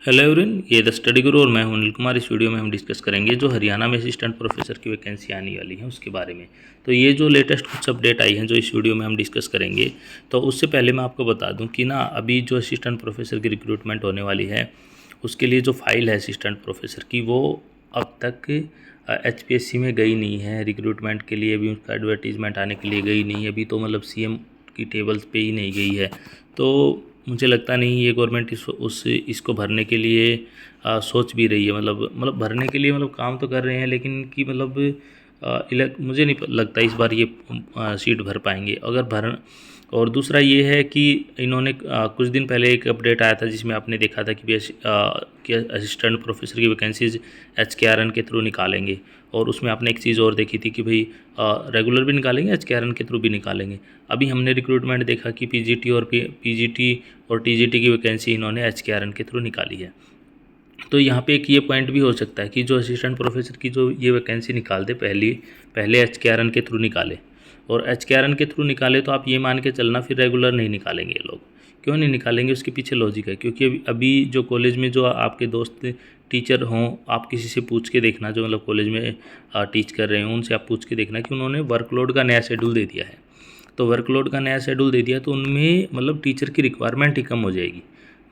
Hello everyone, ये the study गुरु और मैं हूं अनिल कुमार। इस वीडियो में हम डिस्कस करेंगे जो हरियाणा में असिस्टेंट प्रोफेसर की वैकेंसी आने वाली है उसके बारे में। तो ये जो लेटेस्ट कुछ अपडेट आई हैं जो इस वीडियो में हम डिस्कस करेंगे। तो उससे पहले मैं आपको बता दूं कि ना अभी जो असिस्टेंट प्रोफेसर की रिक्रूटमेंट होने वाली है उसके लिए जो फाइल है असिस्टेंट प्रोफेसर की वो अब तक HPSC में गई नहीं है। रिक्रूटमेंट के लिए भी उसका एडवर्टीजमेंट आने के लिए गई नहीं है अभी, तो मतलब CM की टेबल्स पे ही नहीं गई है। तो मुझे लगता नहीं ये गवर्नमेंट इसको भरने के लिए सोच भी रही है। मतलब भरने के लिए मतलब काम तो कर रहे हैं, लेकिन कि मतलब मुझे नहीं लगता इस बार ये सीट भर पाएंगे अगर भर। और दूसरा ये है कि इन्होंने कुछ दिन पहले एक अपडेट आया था जिसमें आपने देखा था कि असिस्टेंट प्रोफेसर की वैकेंसीज HKRN के थ्रू निकालेंगे। और उसमें आपने एक चीज़ और देखी थी कि भाई रेगुलर भी निकालेंगे, HKRN के थ्रू भी निकालेंगे। अभी हमने रिक्रूटमेंट देखा कि PGT और TGT की वैकेंसी इन्होंने HKRN के थ्रू निकाली है। तो यहाँ पे एक ये पॉइंट भी हो सकता है कि जो असिस्टेंट प्रोफेसर की जो ये वैकेंसी निकालते पहले HKRN के थ्रू निकाले। और HKRN के थ्रू निकाले तो आप ये मान के चलना फिर रेगुलर नहीं निकालेंगे ये लोग। क्यों नहीं निकालेंगे, उसके पीछे लॉजिक है। क्योंकि अभी जो कॉलेज में जो आपके दोस्त टीचर हों, आप किसी से पूछ के देखना जो मतलब कॉलेज में टीच कर रहे हों, उनसे आप पूछ के देखना कि उन्होंने वर्कलोड का नया शेड्यूल दे दिया है। तो वर्कलोड का नया शेड्यूल दे दिया तो उनमें मतलब टीचर की रिक्वायरमेंट ही कम हो जाएगी।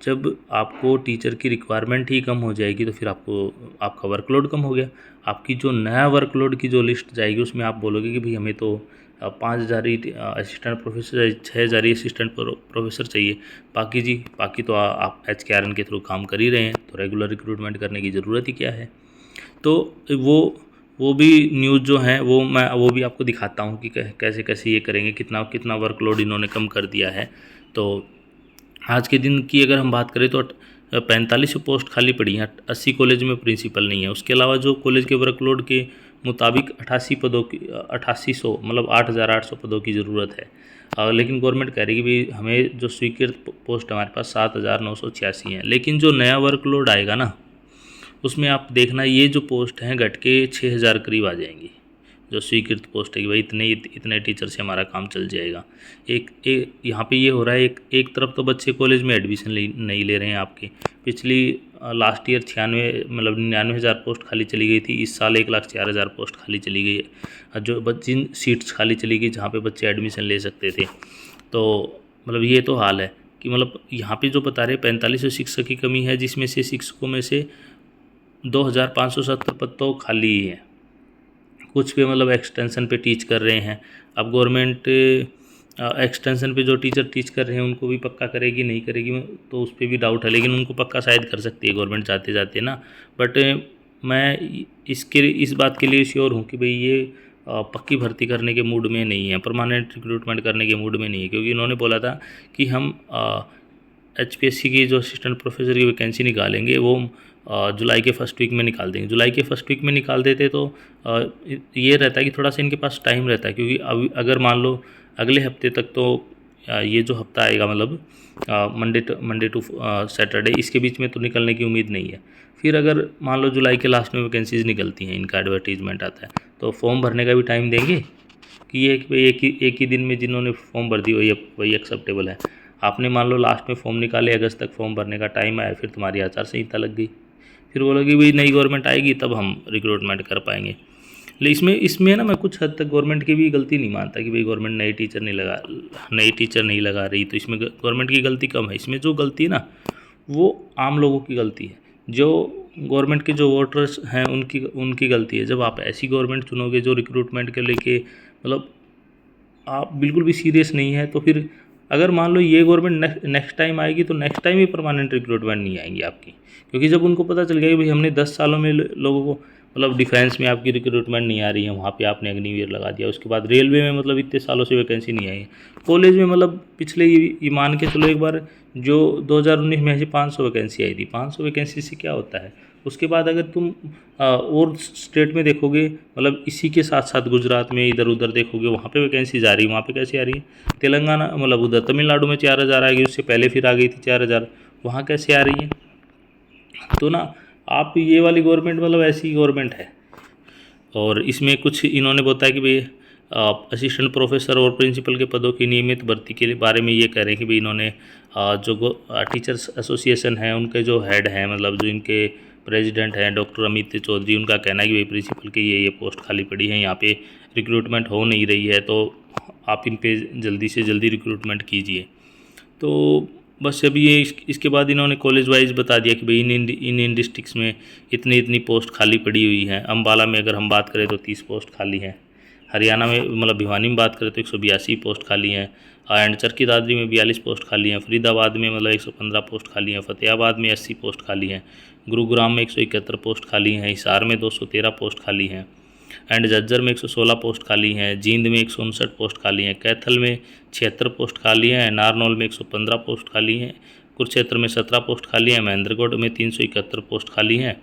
जब आपको टीचर की रिक्वायरमेंट ही कम हो जाएगी तो फिर आपका वर्कलोड कम हो गया। आपकी जो नया वर्कलोड की जो लिस्ट जाएगी उसमें आप बोलोगे कि भाई हमें तो 5,000 ही असिस्टेंट प्रोफेसर, 6,000 ही असिस्टेंट प्रोफेसर चाहिए। बाकी तो आप HKRN के थ्रू काम कर ही रहे हैं, तो रेगुलर रिक्रूटमेंट करने की ज़रूरत ही क्या है। तो वो भी न्यूज़ जो है वो भी आपको दिखाता हूँ कि कैसे कैसे ये करेंगे, कितना कितना वर्कलोड इन्होंने कम कर दिया है। तो आज के दिन की अगर हम बात करें तो 45 पोस्ट खाली पड़ी हैं। 80 कॉलेज में प्रिंसिपल नहीं है। उसके अलावा जो कॉलेज के वर्कलोड के मुताबिक 88 पदों की 8800 मतलब 8,800 पदों की ज़रूरत है। लेकिन गवर्नमेंट कह रही है कि भाई हमें जो स्वीकृत पोस्ट हमारे पास 7,986 हैं। लेकिन जो नया वर्कलोड आएगा ना उसमें आप देखना ये जो पोस्ट हैं घट के 6,000 करीब आ जाएंगी। जो स्वीकृत पोस्ट है कि भाई इतने टीचर से हमारा काम चल जाएगा। यहाँ पे ये हो रहा है, एक तरफ तो बच्चे कॉलेज में एडमिशन नहीं ले रहे हैं आपके। पिछली लास्ट ईयर 99,000 पोस्ट खाली चली गई थी। इस साल 1,04,000 पोस्ट खाली चली गई है। जो जिन सीट्स खाली चली गई जहाँ पे बच्चे एडमिशन ले सकते थे। तो मतलब ये तो हाल है कि मतलब यहाँ पे जो बता रहे 45 शिक्षक की कमी है, जिसमें से शिक्षकों में से 2,570 पद तो खाली ही है। कुछ पे मतलब एक्सटेंशन पे टीच कर रहे हैं। अब गवर्नमेंट एक्सटेंशन पे जो टीचर टीच कर रहे हैं उनको भी पक्का करेगी नहीं करेगी तो उस पर भी डाउट है, लेकिन उनको पक्का शायद कर सकती है गवर्नमेंट जाते जाते ना। बट मैं इस बात के लिए श्योर हूँ कि भाई ये पक्की भर्ती करने के मूड में नहीं है, परमानेंट रिक्रूटमेंट करने के मूड में नहीं है। क्योंकि इन्होंने बोला था कि हम HPSC की जो असिस्टेंट प्रोफेसर की वैकेंसी निकालेंगे वो जुलाई के फर्स्ट वीक में निकाल देंगे। जुलाई के फर्स्ट वीक में निकाल देते तो ये रहता है कि थोड़ा सा इनके पास टाइम रहता है। क्योंकि अभी अगर मान लो अगले हफ्ते तक तो ये जो हफ्ता आएगा मतलब मंडे टू सैटरडे, इसके बीच में तो निकलने की उम्मीद नहीं है। फिर अगर मान लो जुलाई के लास्ट में वैकेंसीज निकलती हैं, इनका एडवर्टीजमेंट आता है, तो फॉर्म भरने का भी टाइम देंगे कि ये एक ही दिन में जिन्होंने फॉर्म भर दी वही एक्सेप्टेबल है। आपने मान लो लास्ट में फॉर्म निकाले, अगस्त तक फॉर्म भरने का टाइम आया, फिर तुम्हारी आचार संहिता लग गई। फिर बोलोगे भाई नई गवर्नमेंट आएगी तब हम रिक्रूटमेंट कर पाएंगे। लेकिन इसमें ना मैं कुछ हद तक गवर्नमेंट की भी गलती नहीं मानता कि भाई गवर्नमेंट नई टीचर नहीं लगा रही, तो इसमें गवर्नमेंट की गलती कम है। इसमें जो गलती है ना वो आम लोगों की गलती है। जो गवर्नमेंट के जो वोटर्स हैं उनकी गलती है। जब आप ऐसी गवर्नमेंट चुनोगे जो रिक्रूटमेंट के लेके मतलब आप बिल्कुल भी सीरियस नहीं है, तो फिर अगर मान लो ये गवर्नमेंट नेक्स्ट टाइम आएगी तो नेक्स्ट टाइम ही परमानेंट रिक्रूटमेंट नहीं आएंगी आपकी। क्योंकि जब उनको पता चल गया कि भाई हमने 10 सालों में लोगों को मतलब डिफेंस में आपकी रिक्रूटमेंट नहीं आ रही है, वहाँ पे आपने अग्निवीर लगा दिया। उसके बाद रेलवे में मतलब इतने सालों से वैकेंसी नहीं आई है। कॉलेज में मतलब पिछले ये मान के चलो एक बार जो 2019 में ऐसी 500 वैकेंसी आई थी। 500 वैकेंसी से क्या होता है। उसके बाद अगर तुम और स्टेट में देखोगे मतलब इसी के साथ साथ गुजरात में इधर उधर देखोगे वहाँ पे वैकेंसी आ रही है। वहाँ पे कैसे आ रही है, तेलंगाना मतलब उधर तमिलनाडु में 4,000 आ गई, उससे पहले फिर आ गई थी 4,000, वहाँ कैसे आ रही है। तो ना आप ये वाली गवर्नमेंट मतलब ऐसी गवर्नमेंट है। और इसमें कुछ इन्होंने बताया कि भाई असिस्टेंट प्रोफेसर और प्रिंसिपल के पदों की नियमित भर्ती के बारे में ये कह रहे हैं कि भाई इन्होंने जो टीचर्स एसोसिएशन है उनके जो हेड हैं, मतलब जो इनके प्रेसिडेंट हैं डॉक्टर अमित चौधरी, उनका कहना है कि भाई प्रिंसिपल के ये पोस्ट खाली पड़ी है, यहाँ पे रिक्रूटमेंट हो नहीं रही है, तो आप इन पे जल्दी से जल्दी रिक्रूटमेंट कीजिए। तो बस अभी ये इसके बाद इन्होंने कॉलेज वाइज बता दिया कि भाई इन डिस्ट्रिक्ट्स में इतनी पोस्ट खाली पड़ी हुई हैं। अम्बाला में अगर हम बात करें तो 30 पोस्ट खाली हैं, हरियाणा में मतलब भिवानी में बात करें तो 182 पोस्ट खाली हैं, एंड चरखी दादरी में 42 पोस्ट खाली हैं, फरीदाबाद में मतलब 115 पोस्ट खाली हैं, फतेहाबाद में 80 पोस्ट खाली हैं, गुरुग्राम में 171 पोस्ट खाली हैं, हिसार में 213 पोस्ट खाली हैं, एंड झज्जर में 116 पोस्ट खाली हैं, जींद में 159 पोस्ट खाली हैं, कैथल में 76 पोस्ट खाली हैं, नारनौल में 115 पोस्ट खाली हैं, कुरुक्षेत्र में 17 पोस्ट खाली हैं, महेंद्रगढ़ में 371 पोस्ट खाली हैं,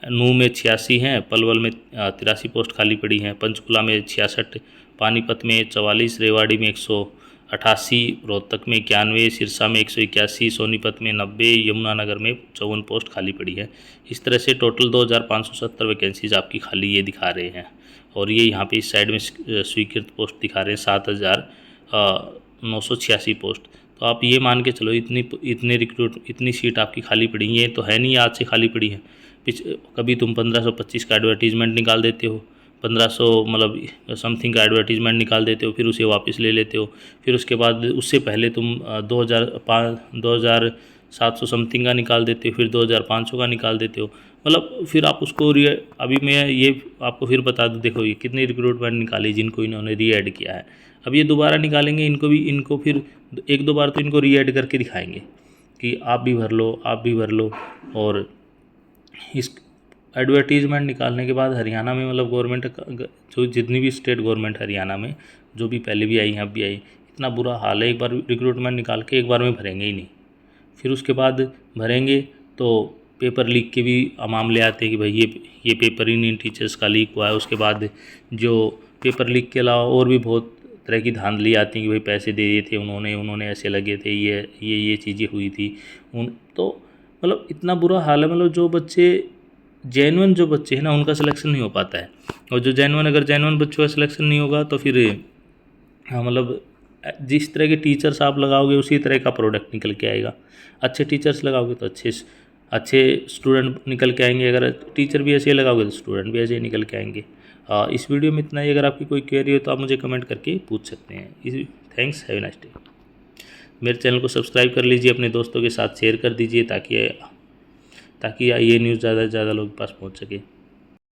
नूह में 86 हैं, पलवल में 83 पोस्ट खाली पड़ी हैं, पंचकुला में 66, पानीपत में 44, रेवाड़ी में 188, रोहतक में 91, सिरसा में 181, सोनीपत में 90, यमुनानगर में 54 पोस्ट खाली पड़ी है। इस तरह से टोटल 2570 वैकेंसीज आपकी खाली ये दिखा रहे हैं। और ये यहाँ पे इस साइड में स्वीकृत पोस्ट दिखा रहे हैं 7986 पोस्ट। तो आप ये मान के चलो इतनी सीट आपकी खाली पड़ी है, ये तो है नहीं आज से खाली पड़ी है। कभी तुम 1525 का एडवर्टीजमेंट निकाल देते हो, 1500 मतलब समथिंग का एडवर्टीजमेंट निकाल देते हो, फिर उसे वापस ले लेते हो, फिर उसके बाद उससे पहले तुम 2700 समथिंग का निकाल देते हो, फिर 2500 का निकाल देते हो, मतलब फिर आप उसको अभी मैं ये आपको फिर बता दूँ, देखो ये कितनी रिक्रूटमेंट निकाली जिनको इन्होंने रीऐड किया है। अब ये दोबारा निकालेंगे इनको फिर 1-2 बार तो इनको रीऐड करके दिखाएंगे कि आप भी भर लो। और इस एडवर्टीजमेंट निकालने के बाद हरियाणा में मतलब गवर्नमेंट जो जितनी भी स्टेट गवर्नमेंट हरियाणा में जो भी पहले भी आई हैं अब भी आई, इतना बुरा हाल है। एक बार रिक्रूटमेंट निकाल के एक बार में भरेंगे ही नहीं, फिर उसके बाद भरेंगे तो पेपर लीक के भी मामले आते हैं कि भाई ये पेपर इन टीचर्स का लीक हुआ है। उसके बाद जो पेपर लीक के अलावा और भी बहुत तरह की धांधली आती है कि भाई पैसे दे दिए थे उन्होंने ऐसे लगे थे, ये चीज़ें हुई थी तो मतलब इतना बुरा हाल है। मतलब जो बच्चे हैं ना उनका सिलेक्शन नहीं हो पाता है, और जो अगर जेन्युइन बच्चों का सिलेक्शन नहीं होगा तो फिर मतलब जिस तरह के टीचर्स आप लगाओगे उसी तरह का प्रोडक्ट निकल के आएगा। अच्छे टीचर्स लगाओगे तो अच्छे स्टूडेंट निकल के आएंगे, अगर टीचर भी ऐसे लगाओगे तो स्टूडेंट भी ऐसे निकल के आएंगे। इस वीडियो में इतना ही। अगर आपकी कोई क्वेरी हो तो आप मुझे कमेंट करके पूछ सकते हैं। Thanks, have a nice day. मेरे चैनल को सब्सक्राइब कर लीजिए, अपने दोस्तों के साथ शेयर कर दीजिए ताकि ये न्यूज़ ज़्यादा से ज़्यादा लोगों के पास पहुंच सके।